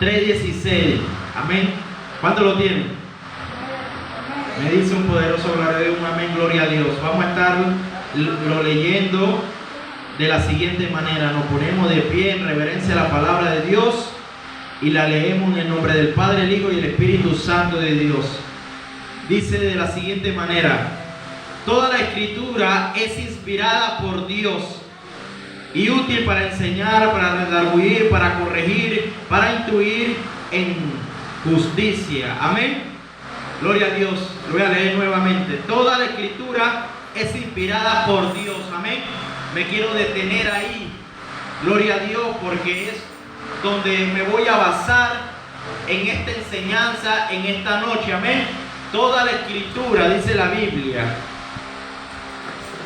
3:16. Amén. ¿Cuánto lo tienen? Me dice un poderoso gloria a Dios, un amén, gloria a Dios. Vamos a estar lo leyendo de la siguiente manera. Nos ponemos de pie en reverencia a la palabra de Dios y la leemos en el nombre del Padre, el Hijo y el Espíritu Santo de Dios. Dice de la siguiente manera: toda la escritura es inspirada por Dios y útil para enseñar, para redarguir, para corregir, para instruir en justicia. Amén. Gloria a Dios. Lo voy a leer nuevamente. Toda la escritura es inspirada por Dios. Amén. Me quiero detener ahí. Gloria a Dios, porque es donde me voy a basar en esta enseñanza en esta noche. Amén. Toda la escritura, dice la Biblia,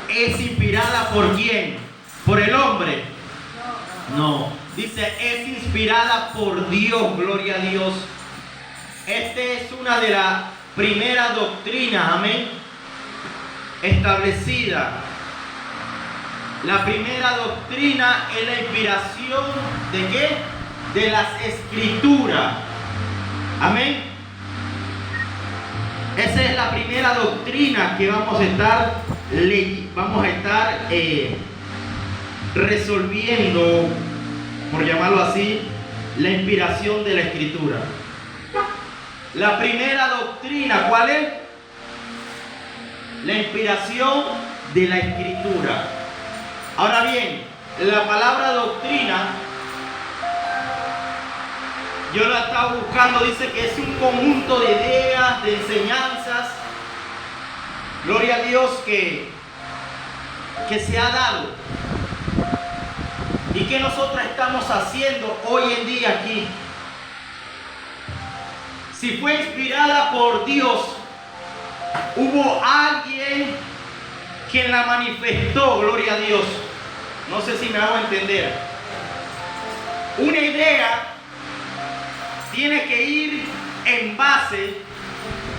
es inspirada por ¿quién? ¿Por el hombre? No. Dice, es inspirada por Dios. Gloria a Dios. Esta es una de las primeras doctrinas, amén, establecida. La primera doctrina es la inspiración ¿de qué? De las escrituras. Amén. Esa es la primera doctrina que vamos a estar resolviendo, por llamarlo así, la inspiración de la escritura. La primera doctrina, ¿cuál es? La inspiración de la escritura. Ahora bien, la palabra doctrina, yo la estaba buscando, dice que es un conjunto de ideas, de enseñanzas, gloria a Dios, que se ha dado y que nosotros estamos haciendo hoy en día aquí. Si fue inspirada por Dios, hubo alguien que la manifestó, gloria a Dios. No sé si me hago entender. Una idea tiene que ir en base,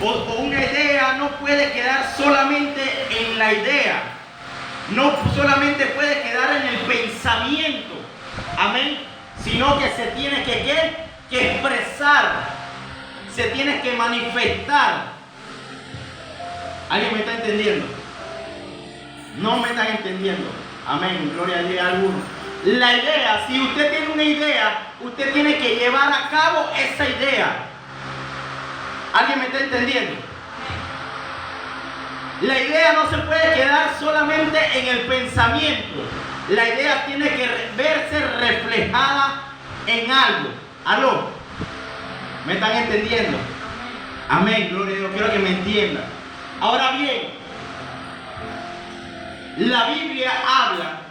o una idea no puede quedar solamente en la idea, no solamente puede quedar en el pensamiento, amén, sino que se tiene que expresar, se tiene que manifestar. ¿Alguien me está entendiendo? No me están entendiendo. Amén, gloria a Dios a algunos. La idea, si usted tiene una idea, usted tiene que llevar a cabo esa idea. ¿Alguien me está entendiendo? La idea no se puede quedar solamente en el pensamiento. La idea tiene que verse reflejada en algo. ¿Aló? ¿Me están entendiendo? Amén, gloria a Dios. Quiero que me entiendan. Ahora bien, la Biblia habla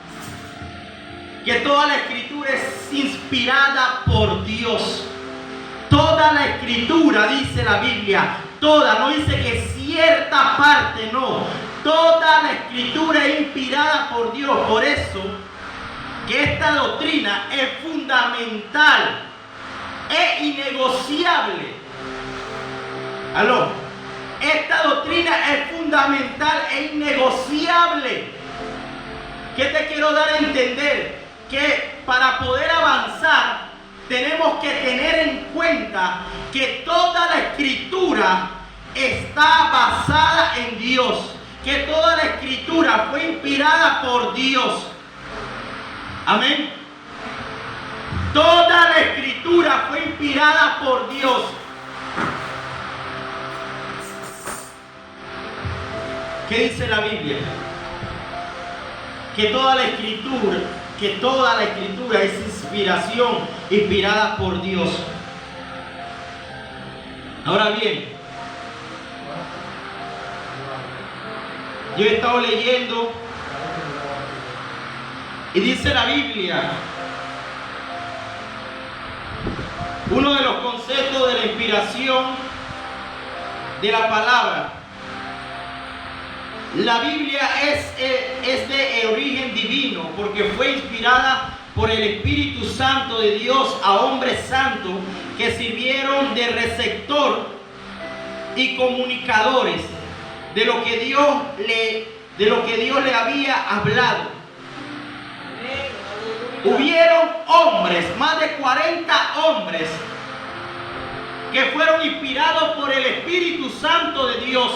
que toda la escritura es inspirada por Dios. Toda la escritura, dice la Biblia, toda, no dice que cierta parte, no. Toda la escritura es inspirada por Dios. Por eso que esta doctrina es fundamental, es innegociable. ¿Aló? Esta doctrina es fundamental e innegociable. ¿Qué te quiero dar a entender? Que para poder avanzar tenemos que tener en cuenta que toda la escritura está basada en Dios, que toda la escritura fue inspirada por Dios. Amén. Toda la escritura fue inspirada por Dios. ¿Qué dice la Biblia? Que toda la escritura es inspiración, inspirada por Dios. Ahora bien, yo he estado leyendo y dice la Biblia, uno de los conceptos de la inspiración de la palabra. La Biblia es de origen divino porque fue inspirada por el Espíritu Santo de Dios a hombres santos que sirvieron de receptor y comunicadores de lo que Dios le había hablado. Hubieron hombres, más de 40 hombres que fueron inspirados por el Espíritu Santo de Dios.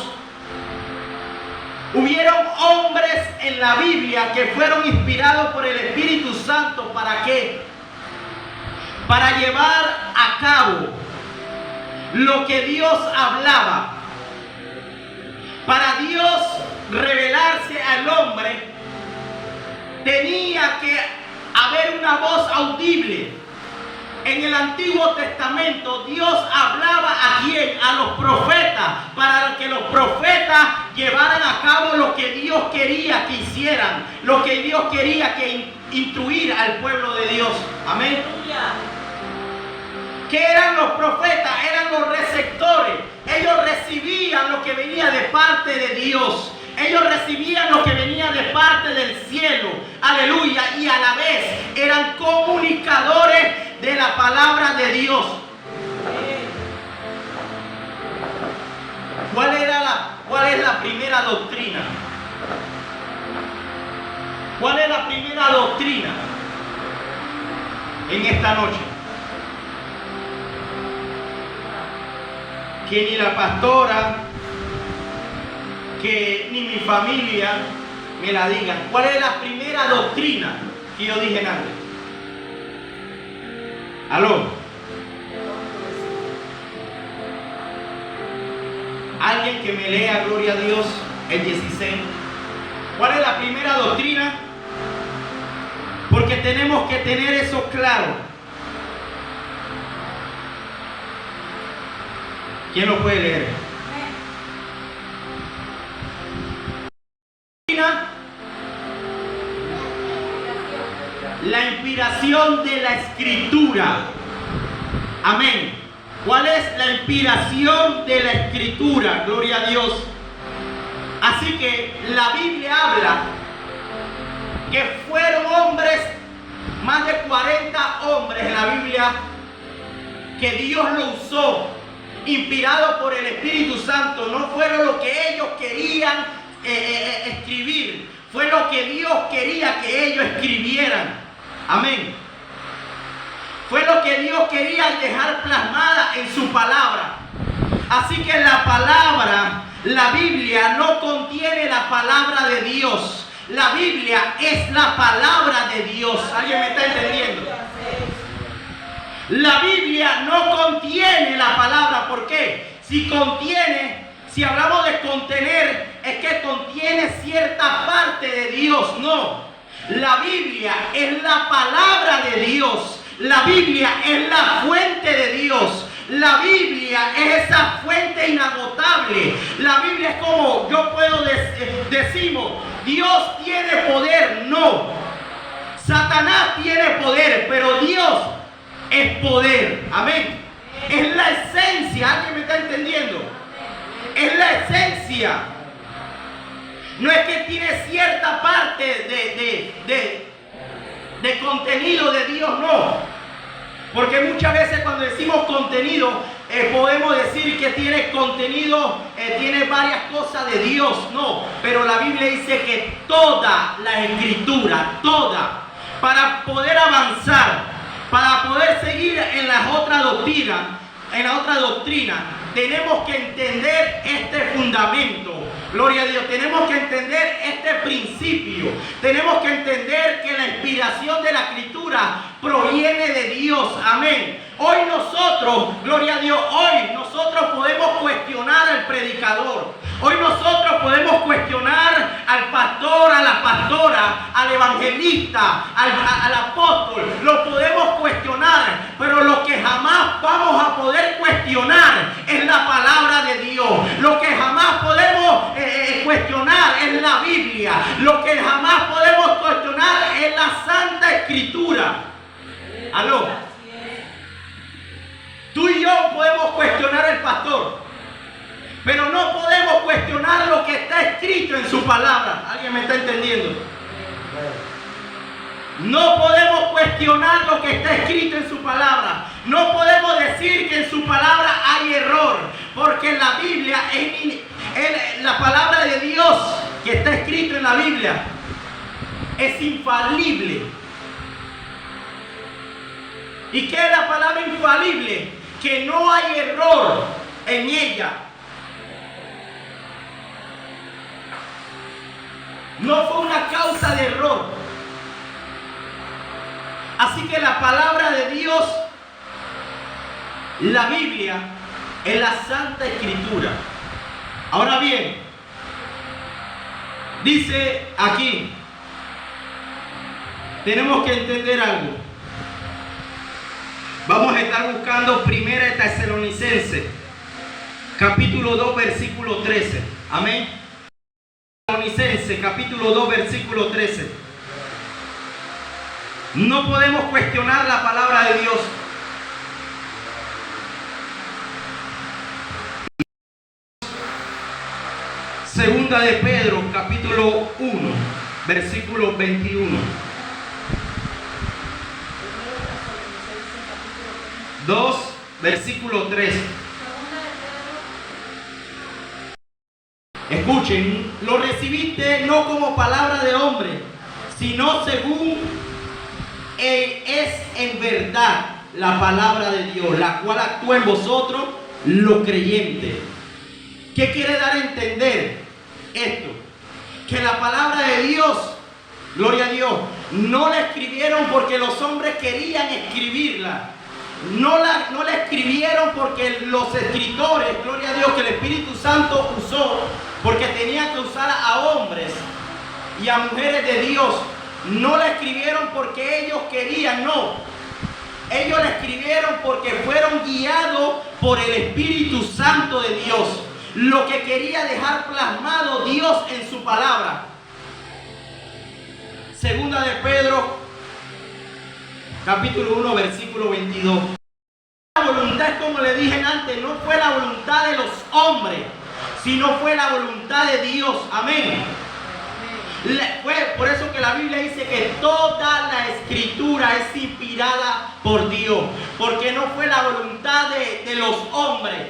Hubieron hombres en la Biblia que fueron inspirados por el Espíritu Santo. ¿Para qué? Para llevar a cabo lo que Dios hablaba. Para Dios revelarse al hombre, tenía que haber una voz audible. En el Antiguo Testamento Dios hablaba ¿a quién? A los profetas, para que los profetas llevaran a cabo lo que Dios quería que hicieran, lo que Dios quería que instruir al pueblo de Dios. Amén. ¿Qué eran los profetas? Eran los receptores. Ellos recibían lo que venía de parte de Dios. Ellos recibían lo que venía de parte del cielo. Aleluya. Y a la vez eran comunicadores de la palabra de Dios. ¿Cuál es la primera doctrina? ¿Cuál es la primera doctrina en esta noche? Que ni la pastora, que ni mi familia me la digan. ¿Cuál es la primera doctrina que yo dije antes? ¿Aló? Alguien que me lea, gloria a Dios, el 16. ¿Cuál es la primera doctrina? Porque tenemos que tener eso claro. ¿Quién lo puede leer? La inspiración de la Escritura. Amén. ¿Cuál es la inspiración de la Escritura? Gloria a Dios. Así que la Biblia habla que fueron hombres, más de 40 hombres en la Biblia, que Dios lo usó, inspirado por el Espíritu Santo. No fueron lo que ellos querían escribir, fue lo que Dios quería que ellos escribieran. Amén. Fue lo que Dios quería dejar plasmada en su palabra. Así que la palabra, la Biblia no contiene la palabra de Dios. La Biblia es la palabra de Dios. ¿Alguien me está entendiendo? La Biblia no contiene la palabra. ¿Por qué? Si hablamos de contener, es que contiene cierta parte de Dios. No. La Biblia es la palabra de Dios. La Biblia es la fuente de Dios. La Biblia es esa fuente inagotable. La Biblia es como yo puedo decimos, Dios tiene poder. No. Satanás tiene poder, pero Dios es poder. Amén. Es la esencia. ¿Alguien me está entendiendo? Es la esencia. No es que tiene cierta parte de contenido de Dios, no. Porque muchas veces cuando decimos contenido, podemos decir que tiene contenido, tiene varias cosas de Dios. No, pero la Biblia dice que toda la Escritura, toda, para poder avanzar, para poder seguir en la otra doctrina, tenemos que entender este fundamento. Gloria a Dios. Tenemos que entender este principio. Tenemos que entender que la inspiración de la Escritura proviene de Dios. Amén. Hoy nosotros, gloria a Dios, hoy nosotros podemos cuestionar al predicador. Hoy nosotros podemos cuestionar al pastor, a la pastora, al evangelista, al apóstol. Lo podemos cuestionar, pero lo que jamás vamos a poder cuestionar es la palabra de Dios. Lo que jamás podemos cuestionar es la Biblia. Lo que jamás podemos cuestionar es la Santa Escritura. ¿Aló? Tú y yo podemos cuestionar al pastor, pero no podemos cuestionar lo que está escrito en su palabra. ¿Alguien me está entendiendo? No podemos cuestionar lo que está escrito en su palabra. No podemos decir que en su palabra hay error, porque la Biblia es la palabra de Dios que está escrito en la Biblia. Es infalible. ¿Y qué es la palabra infalible? que no hay error en ella. No fue una causa de error. Así que la palabra de Dios, la Biblia, es la Santa Escritura. Ahora bien, dice aquí, tenemos que entender algo. Vamos a estar buscando 1 Tesalonicenses, capítulo 2, versículo 13. Amén. Tesalonicenses, capítulo 2, versículo 13. No podemos cuestionar la palabra de Dios. Segunda de Pedro, capítulo 1, versículo 21. 2, versículo 3. Escuchen, lo recibiste no como palabra de hombre, sino según es en verdad la palabra de Dios, la cual actúa en vosotros los creyentes. ¿Qué quiere dar a entender esto? Que la palabra de Dios, gloria a Dios, no la escribieron porque los hombres querían escribirla. No la escribieron porque los escritores, gloria a Dios, que el Espíritu Santo usó, porque tenía que usar a hombres y a mujeres de Dios. No la escribieron porque ellos querían, no. Ellos la escribieron porque fueron guiados por el Espíritu Santo de Dios. Lo que quería dejar plasmado Dios en su palabra. Segunda de Pedro, capítulo 1, versículo 22. La voluntad, como le dije antes, no fue la voluntad de los hombres, sino fue la voluntad de Dios. Amén. Fue por eso que la Biblia dice que toda la escritura es inspirada por Dios, porque no fue la voluntad de los hombres,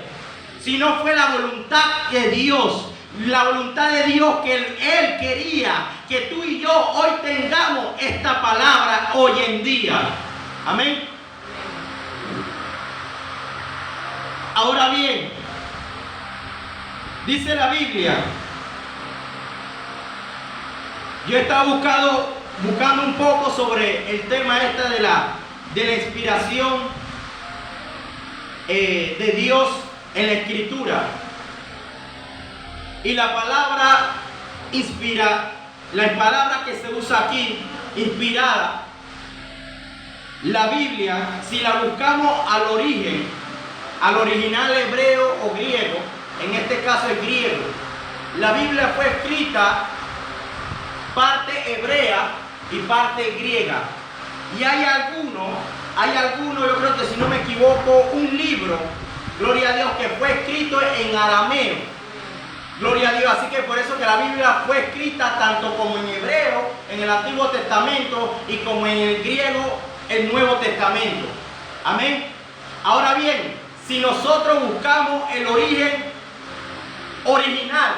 sino fue la voluntad de Dios. La voluntad de Dios que Él quería que tú y yo hoy tengamos esta palabra hoy en día. Amén. Ahora bien, dice la Biblia, yo estaba buscando un poco sobre el tema de la inspiración de Dios en la Escritura. Y la palabra inspira, la palabra que se usa aquí, inspirada, la Biblia, si la buscamos al origen, al original hebreo o griego, en este caso es griego, la Biblia fue escrita parte hebrea y parte griega. Y hay algunos, yo creo que si no me equivoco, un libro, gloria a Dios, que fue escrito en arameo. Gloria a Dios, así que por eso que la Biblia fue escrita tanto como en hebreo, en el Antiguo Testamento, y como en el griego, el Nuevo Testamento. Amén. Ahora bien, si nosotros buscamos el origen original,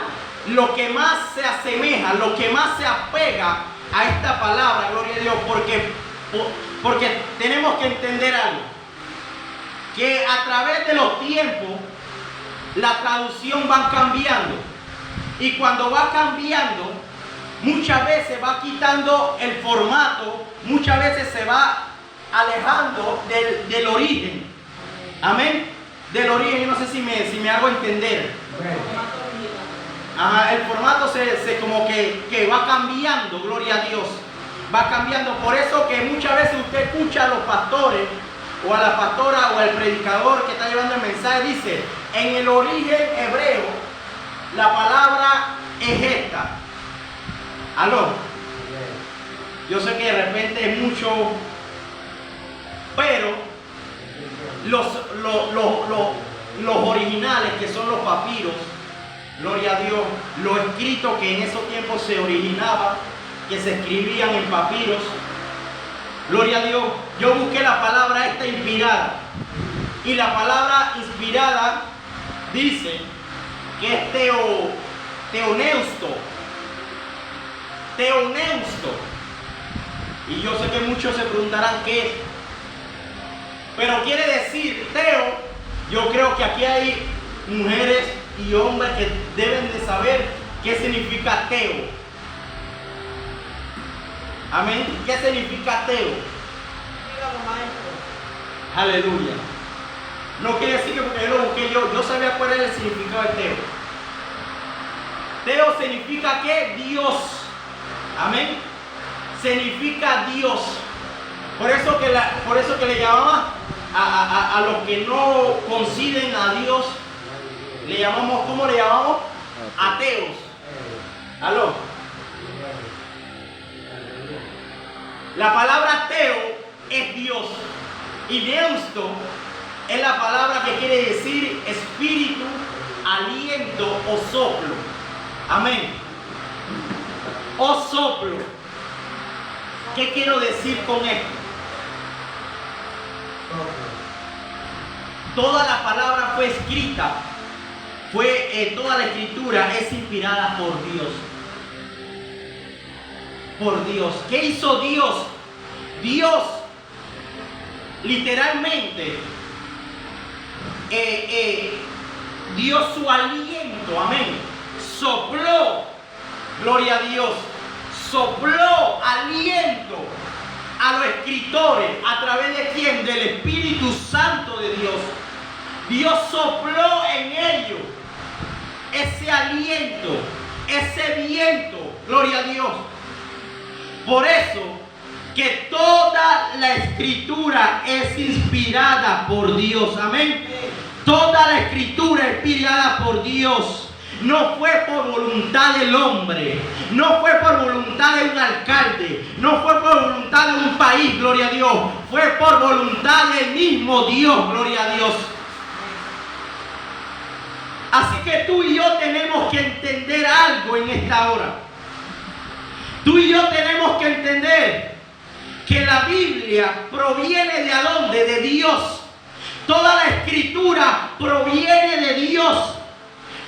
lo que más se asemeja, lo que más se apega a esta palabra, gloria a Dios, porque tenemos que entender algo, que a través de los tiempos, la traducción va cambiando. Y cuando va cambiando, muchas veces va quitando el formato, muchas veces se va alejando del origen. Amén. Del origen, no sé si me hago entender. Ajá, el formato se como que va cambiando, gloria a Dios. Va cambiando. Por eso que muchas veces usted escucha a los pastores o a la pastora o al predicador que está llevando el mensaje, dice, en el origen hebreo, la palabra es esta. ¿Aló? Yo sé que de repente es mucho, pero los originales, que son los papiros, gloria a Dios, los escritos que en esos tiempos se originaban, que se escribían en papiros, gloria a Dios, yo busqué la palabra esta inspirada, y la palabra inspirada dice que es teoneusto. Y yo sé que muchos se preguntarán qué es. Pero quiere decir, teo Yo creo que aquí hay mujeres y hombres que deben de saber qué significa ateo. Amén. ¿Qué significa ateo? Aleluya. No quiere decir que porque yo lo busqué yo sabía cuál era el significado de teo. Teo significa que Dios. Amén. Significa Dios. Por eso que le llamamos a los que no conciben a Dios, le llamamos, ¿cómo le llamamos? Ateos. ¿Aló? La palabra ateo es Dios. Y neusto es la palabra que quiere decir espíritu, aliento o soplo. Amén. O soplo. ¿Qué quiero decir con esto? Toda la palabra fue escrita, toda la escritura es inspirada por Dios. Por Dios. ¿Qué hizo Dios? Dios literalmente dio su aliento, amén. Sopló, gloria a Dios, sopló aliento a los escritores. ¿A través de quién? Del Espíritu Santo de Dios. Dios sopló en ellos ese aliento, ese viento, gloria a Dios. Por eso que toda la escritura es inspirada por Dios, amén. Toda la escritura es inspirada por Dios. No fue por voluntad del hombre, no fue por voluntad de un alcalde, no fue por voluntad de un país, gloria a Dios. Fue por voluntad del mismo Dios, gloria a Dios. Así que tú y yo tenemos que entender algo en esta hora. Tú y yo tenemos que entender que la Biblia proviene de ¿adónde? De Dios. Toda la escritura proviene de Dios.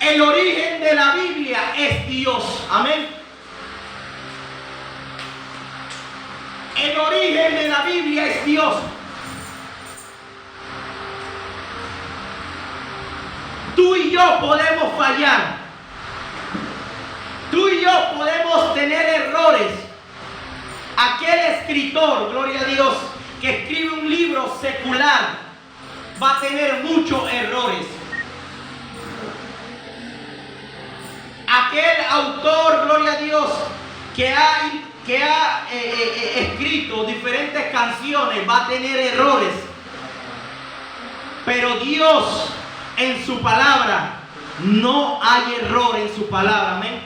El origen de la Biblia es Dios. Amén. El origen de la Biblia es Dios. Tú y yo podemos fallar. Tú y yo podemos tener errores. Aquel escritor, gloria a Dios, que escribe un libro secular, va a tener muchos errores. Aquel autor, gloria a Dios, que ha escrito diferentes canciones, va a tener errores. Pero Dios, en su palabra, no hay error en su palabra, amén.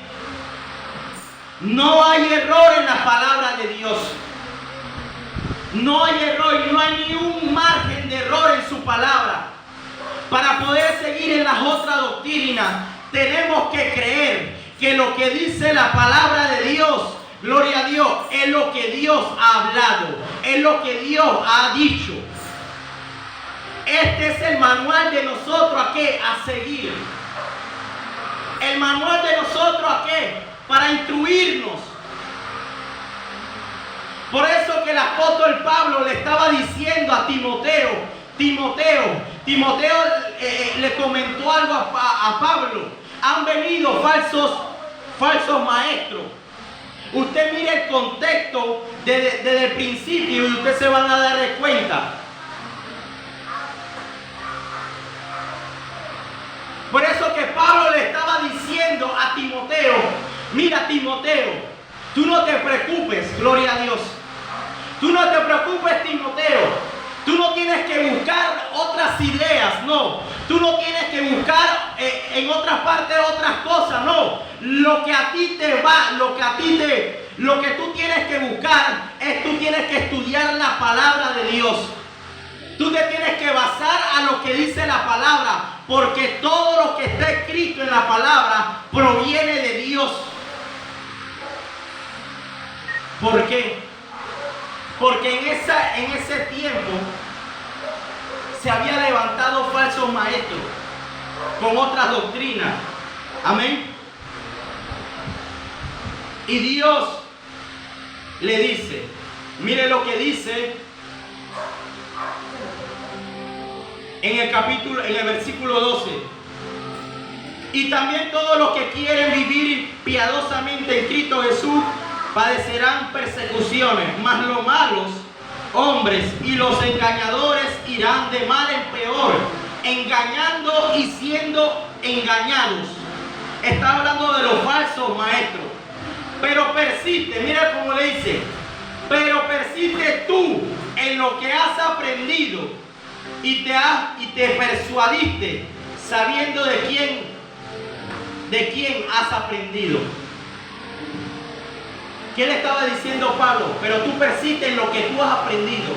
No hay error en la palabra de Dios. No hay error, no hay ni un margen de error en su palabra. Para poder seguir en las otras doctrinas, tenemos que creer que lo que dice la palabra de Dios, gloria a Dios, es lo que Dios ha hablado, es lo que Dios ha dicho. Este es el manual de nosotros ¿a qué? A seguir. El manual de nosotros ¿a qué? Para instruirnos. Por eso que el apóstol Pablo le estaba diciendo a Timoteo le comentó algo a Pablo. Han venido falsos maestros. Usted mire el contexto desde el principio y usted se van a dar cuenta. Por eso que Pablo le estaba diciendo a Timoteo, mira Timoteo, tú no te preocupes, gloria a Dios. Tú no te preocupes, Timoteo. Tú no tienes que buscar otras ideas, no. Tú no tienes que buscar en otras partes otras cosas, no. Lo que a ti te va, lo que tú tienes que buscar es tú tienes que estudiar la palabra de Dios. Tú te tienes que basar a lo que dice la palabra, porque todo lo que está escrito en la palabra proviene de Dios. ¿Por qué? Porque en ese tiempo se había levantado falsos maestros con otras doctrinas. Amén. Y Dios le dice, mire lo que dice en el versículo 12. Y también todos los que quieren vivir piadosamente en Cristo Jesús padecerán persecuciones, mas los malos hombres y los engañadores irán de mal en peor, engañando y siendo engañados. Está hablando de los falsos maestros. Pero persiste, mira cómo le dice, pero persiste tú en lo que has aprendido y te persuadiste, sabiendo de quién has aprendido. ¿Qué le estaba diciendo Pablo? Pero tú persiste en lo que tú has aprendido.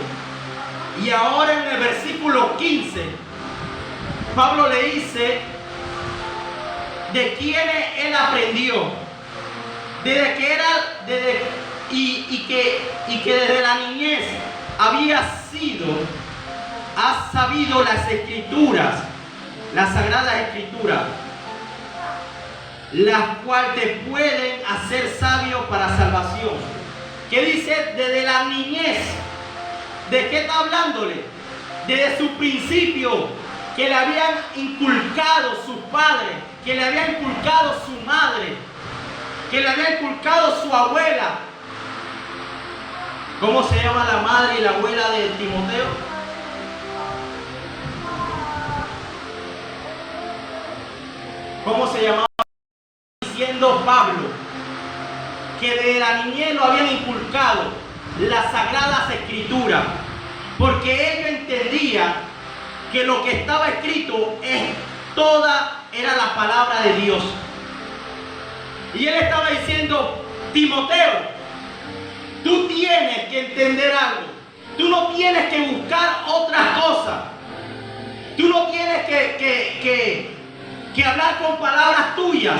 Y ahora en el versículo 15, Pablo le dice de quiénes él aprendió. Desde que era, y que desde la niñez has sabido las escrituras, las sagradas escrituras, las cuales te pueden hacer sabio para salvación. ¿Qué dice? Desde la niñez. ¿De qué está hablándole? Desde su principio, que le habían inculcado sus padres, que le había inculcado su madre, que le había inculcado su abuela. ¿Cómo se llama la madre y la abuela de Timoteo? ¿Cómo se llamaba? Diciendo Pablo que de la niñez lo habían inculcado las sagradas escrituras, porque ellos entendían que lo que estaba escrito era la palabra de Dios. Y él estaba diciendo: Timoteo, tú tienes que entender algo. Tú no tienes que buscar otras cosas. Tú no tienes que hablar con palabras tuyas.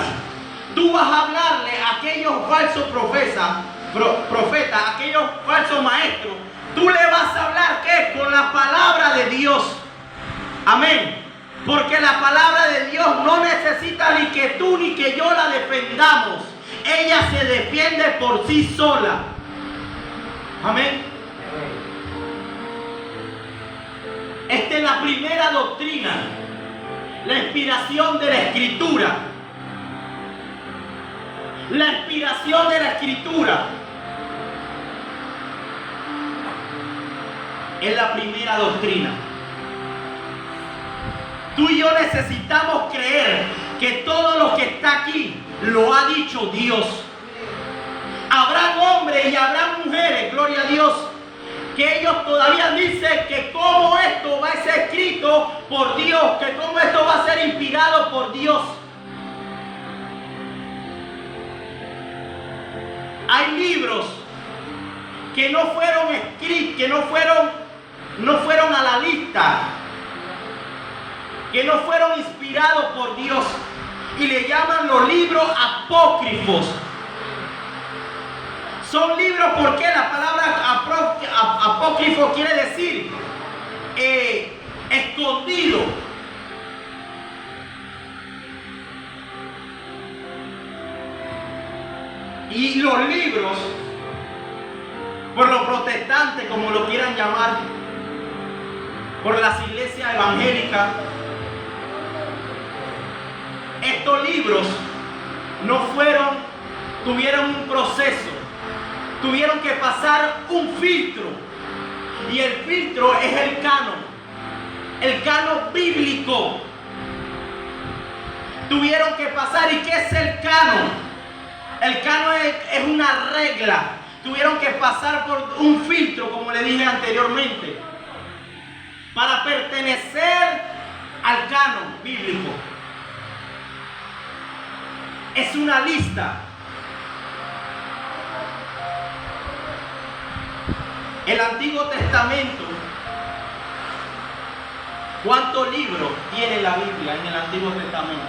Tú vas a hablarle a aquellos falsos profetas, a aquellos falsos maestros. Tú le vas a hablar, ¿qué? Con la palabra de Dios. Amén. Porque la palabra de Dios no necesita ni que tú ni que yo la defendamos. Ella se defiende por sí sola. Amén. Esta es la primera doctrina, la inspiración de la Escritura. La inspiración de la Escritura es la primera doctrina. Tú y yo necesitamos creer que todo lo que está aquí lo ha dicho Dios. Habrán hombres y habrán mujeres, gloria a Dios, que ellos todavía dicen que cómo esto va a ser escrito por Dios, que cómo esto va a ser inspirado por Dios. Hay libros que no fueron escritos, que no fueron a la lista, que no fueron inspirados por Dios, y le llaman los libros apócrifos. Son libros porque la palabra apócrifo quiere decir escondido. Y los libros, por los protestantes, como lo quieran llamar, por las iglesias evangélicas, estos libros tuvieron un proceso, tuvieron que pasar un filtro, y el filtro es el canon bíblico. Tuvieron que pasar. ¿Y qué es el canon? El canon es una regla. Tuvieron que pasar por un filtro, como le dije anteriormente, para pertenecer al canon bíblico. Es una lista. El Antiguo Testamento, ¿cuántos libros tiene la Biblia en el Antiguo Testamento?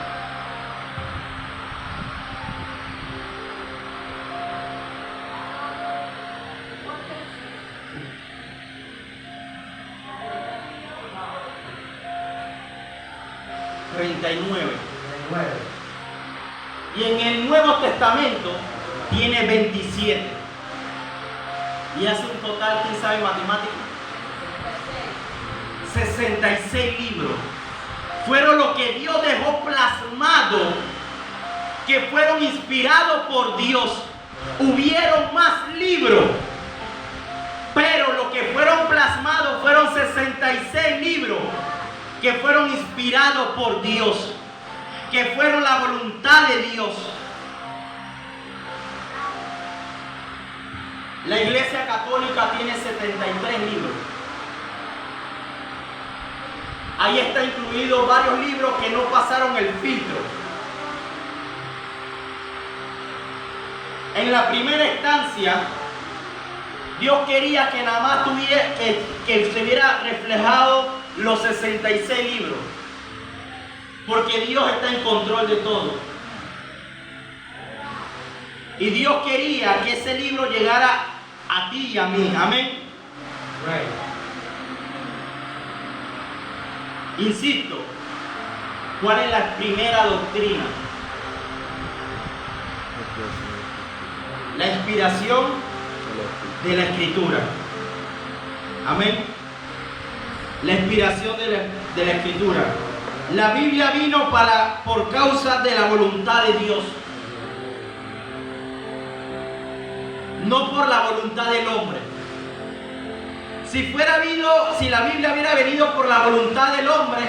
Y en el Nuevo Testamento tiene 27. Y hace un total, ¿quién sabe matemáticas? 66 libros. Fueron lo que Dios dejó plasmado, que fueron inspirados por Dios. Hubieron más libros, pero lo que fueron plasmados fueron 66 libros que fueron inspirados por Dios, que fueron la voluntad de Dios. La Iglesia Católica tiene 73 libros. Ahí está incluido varios libros que no pasaron el filtro. En la primera instancia, Dios quería que nada más tuviera, que se viera reflejado los 66 libros. Porque Dios está en control de todo. Y Dios quería que ese libro llegara a ti y a mí. Amén. Insisto, ¿cuál es la primera doctrina? La inspiración de la Escritura. Amén. La inspiración de la Escritura. La Biblia vino por causa de la voluntad de Dios, no por la voluntad del hombre. Si la Biblia hubiera venido por la voluntad del hombre,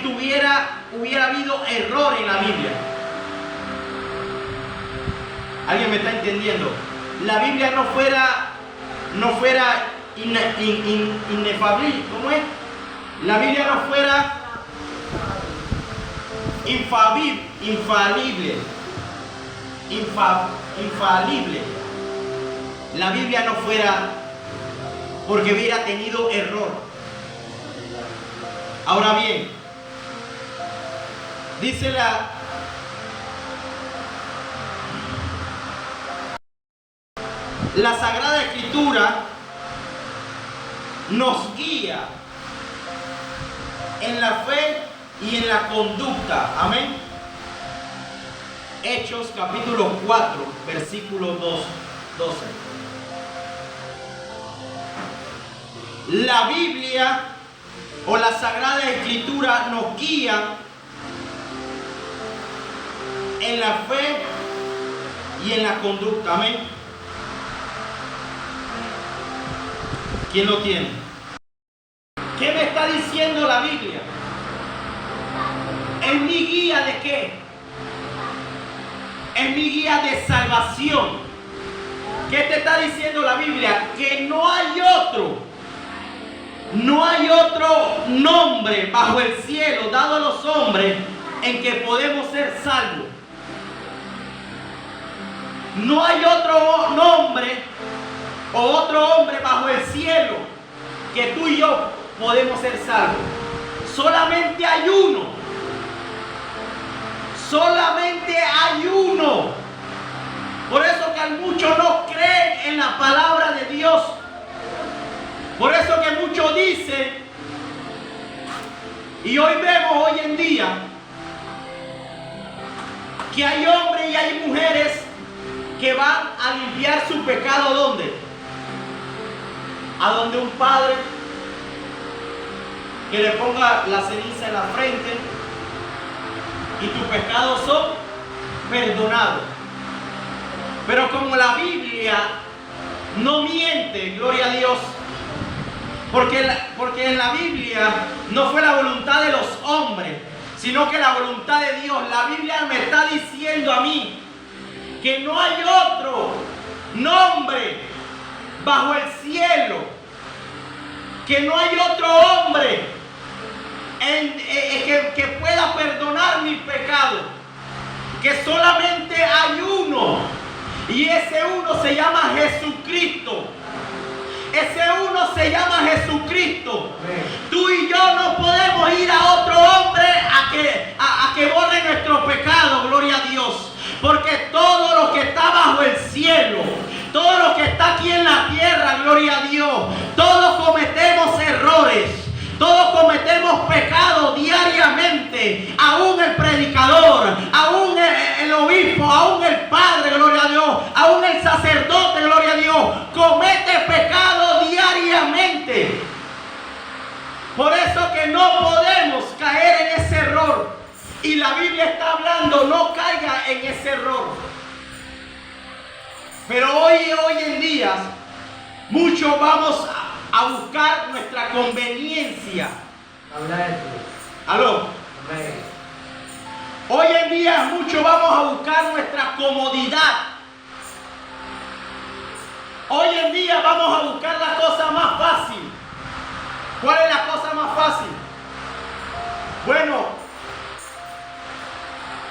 hubiera habido error en la Biblia. ¿Alguien me está entendiendo? La Biblia no fuera inefable. ¿Cómo es? La Biblia no fuera infalible. La Biblia no fuera, porque hubiera tenido error. Ahora bien, dice la Sagrada Escritura nos guía en la fe y en la conducta. Amén. Hechos capítulo 4, versículo 12. La Biblia o la Sagrada Escritura nos guía en la fe y en la conducta. Amén. ¿Quién lo tiene? ¿Qué me está diciendo la Biblia? ¿Es mi guía de qué? Es mi guía de salvación. ¿Qué te está diciendo la Biblia? Que no hay otro nombre bajo el cielo dado a los hombres en que podemos ser salvos. No hay otro nombre o otro hombre bajo el cielo que tú y yo podemos ser salvos. Solamente hay uno. Solamente hay uno. Por eso que muchos no creen en la palabra de Dios. Por eso que muchos dicen, y hoy vemos hoy en día, que hay hombres y hay mujeres que van a limpiar su pecado. ¿Dónde? A donde un padre que le ponga la ceniza en la frente y tus pecados son perdonados. Pero como la Biblia no miente, gloria a Dios, porque en la Biblia no fue la voluntad de los hombres, sino que la voluntad de Dios. La Biblia me está diciendo a mí que no hay otro nombre bajo el cielo, que no hay otro hombre que pueda perdonar mis pecados, que solamente hay uno, y ese uno se llama Jesucristo. Ese uno se llama Jesucristo. Tú y yo no podemos ir a otro hombre a que borre nuestro pecado, gloria a Dios. Porque todo lo que está bajo el cielo, todo lo que está aquí en la tierra, gloria a Dios, todos cometemos errores, todos cometemos pecados diariamente. Aún el predicador, aún el obispo, aún el padre, gloria a Dios, aún el sacerdote, gloria a Dios, comete pecado diariamente. que no podemos caer en ese error. Y la Biblia está hablando, no caiga en ese error. Pero hoy en día, muchos vamos a buscar nuestra conveniencia. ¿Aló? Hoy en día muchos vamos a buscar nuestra comodidad. Hoy en día vamos a buscar la cosa más fácil. ¿Cuál es la cosa más fácil? Bueno,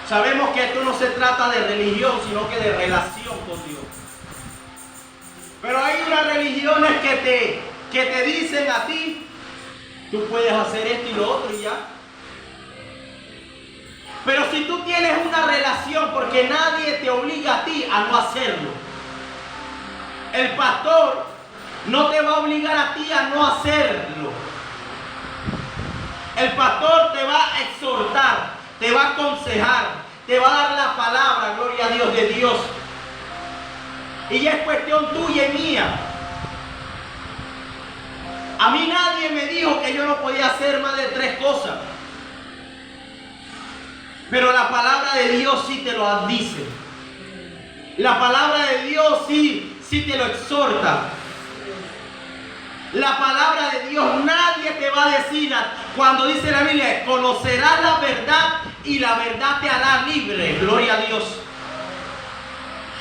sabemos que esto no se trata de religión, sino que de relación con Dios. Pero hay unas religiones que te dicen a ti, tú puedes hacer esto y lo otro y ya. Pero si tú tienes una relación, porque nadie te obliga a ti a no hacerlo. El pastor no te va a obligar a ti a no hacerlo. El pastor te va a exhortar, te va a aconsejar, te va a dar la palabra, gloria a Dios, de Dios. Y ya es cuestión tuya y mía. A mí nadie me dijo que yo no podía hacer más de 3 cosas. Pero la palabra de Dios sí te lo dice. La palabra de Dios sí te lo exhorta. La palabra de Dios nadie te va a decir, cuando dice la Biblia, conocerás la verdad y la verdad te hará libre. Gloria a Dios.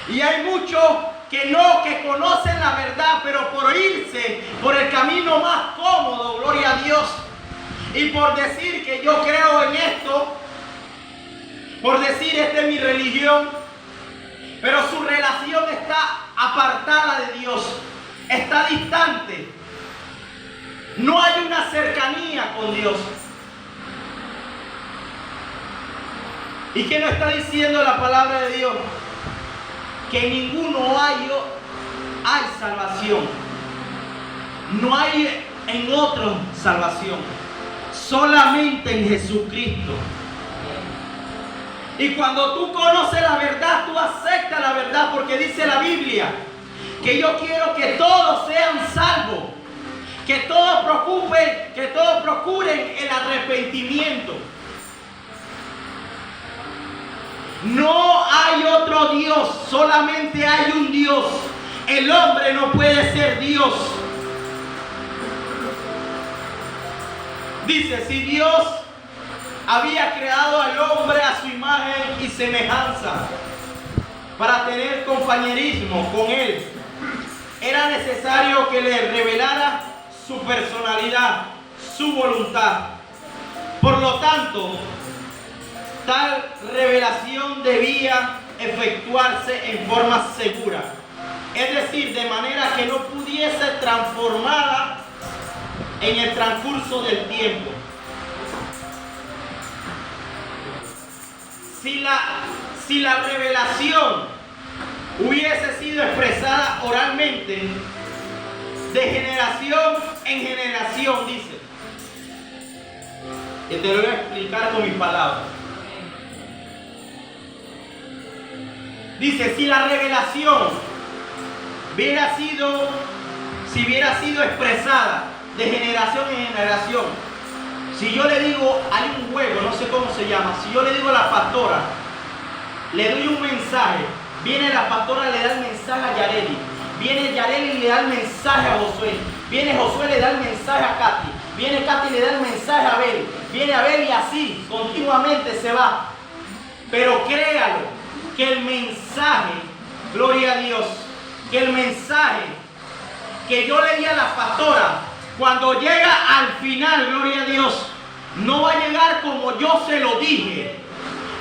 Y hay muchos que conocen la verdad, pero por irse por el camino más cómodo, gloria a Dios, y por decir que yo creo en esto, por decir esta es mi religión, pero su relación está apartada de Dios, está distante, no hay una cercanía con Dios. ¿Y qué nos está diciendo la palabra de Dios? Que en ninguno hay salvación. No hay en otro salvación. Solamente en Jesucristo. Y cuando tú conoces la verdad, tú aceptas la verdad, porque dice la Biblia que yo quiero que todos sean salvos, que todos procuren el arrepentimiento. No hay otro Dios, solamente hay un Dios. El hombre no puede ser Dios. Dice, si Dios había creado al hombre a su imagen y semejanza para tener compañerismo con él, era necesario que le revelara su personalidad, su voluntad. Por lo tanto, tal revelación debía efectuarse en forma segura, es decir, de manera que no pudiese transformada en el transcurso del tiempo. Si la revelación hubiese sido expresada oralmente, de generación en generación, dice, y te lo voy a explicar con mis palabras. Dice, si la revelación hubiera sido expresada de generación en generación, si yo le digo, hay un juego, no sé cómo se llama, si yo le digo a la pastora, le doy un mensaje, viene la pastora, le da el mensaje a Yareli, viene Yareli y le da el mensaje a Josué, viene Josué, le da el mensaje a Katy, viene Katy y le da el mensaje a Abel, viene Abel y así, continuamente se va. Pero créalo, que el mensaje, gloria a Dios, que el mensaje que yo le di a la pastora, cuando llega al final, gloria a Dios, no va a llegar como yo se lo dije,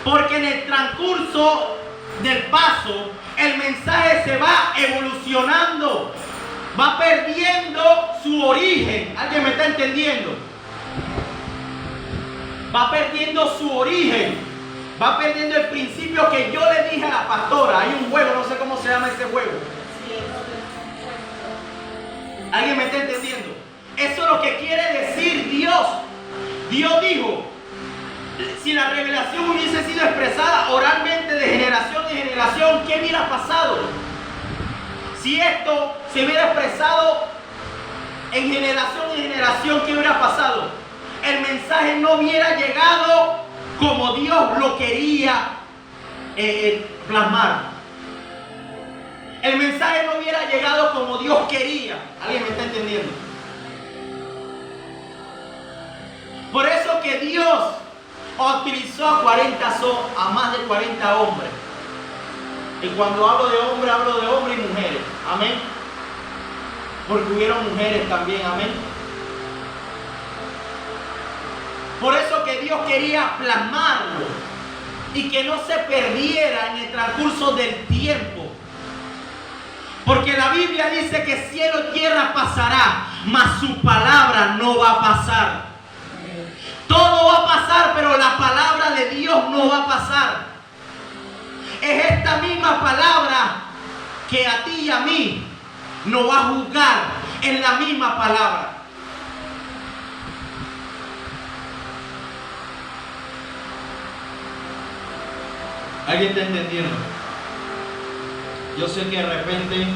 porque en el transcurso del paso, el mensaje se va evolucionando, va perdiendo su origen. ¿Alguien me está entendiendo? Va perdiendo su origen, va perdiendo el principio que yo le dije a la pastora. Hay un juego, no sé cómo se llama ese juego. ¿Alguien me está entendiendo? Eso es lo que quiere decir Dios. Dios dijo, si la revelación hubiese sido expresada oralmente de generación en generación, ¿qué hubiera pasado? Si esto se hubiera expresado en generación, ¿qué hubiera pasado? El mensaje no hubiera llegado como Dios lo quería plasmar. El mensaje no hubiera llegado como Dios quería. ¿Alguien me está entendiendo? Por eso que Dios utilizó a más de 40 hombres. Y cuando hablo de hombres y mujeres. Amén. Porque hubieron mujeres también. Amén. Por eso que Dios quería plasmarlo y que no se perdiera en el transcurso del tiempo. Porque la Biblia dice que cielo y tierra pasará, mas su palabra no va a pasar. Todo va a pasar, pero la palabra de Dios no va a pasar. Es esta misma palabra que a ti y a mí nos va a juzgar. Es la misma palabra. ¿Alguien está entendiendo? Yo sé que de repente,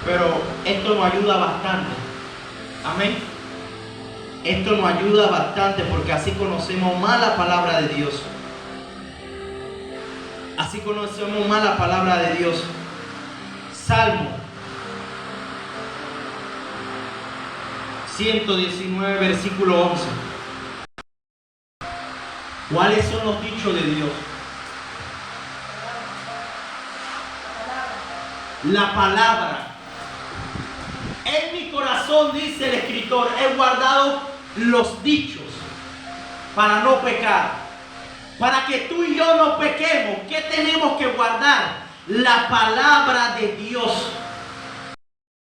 pero esto nos ayuda bastante. Amén. Esto nos ayuda bastante porque así conocemos más la palabra de Dios. Así conocemos más la palabra de Dios. Salmo 119, versículo 11. ¿Cuáles son los dichos de Dios? La palabra. En mi corazón, dice el escritor, he guardado los dichos para no pecar. Para que tú y yo no pequemos, ¿qué tenemos que guardar? La palabra de Dios.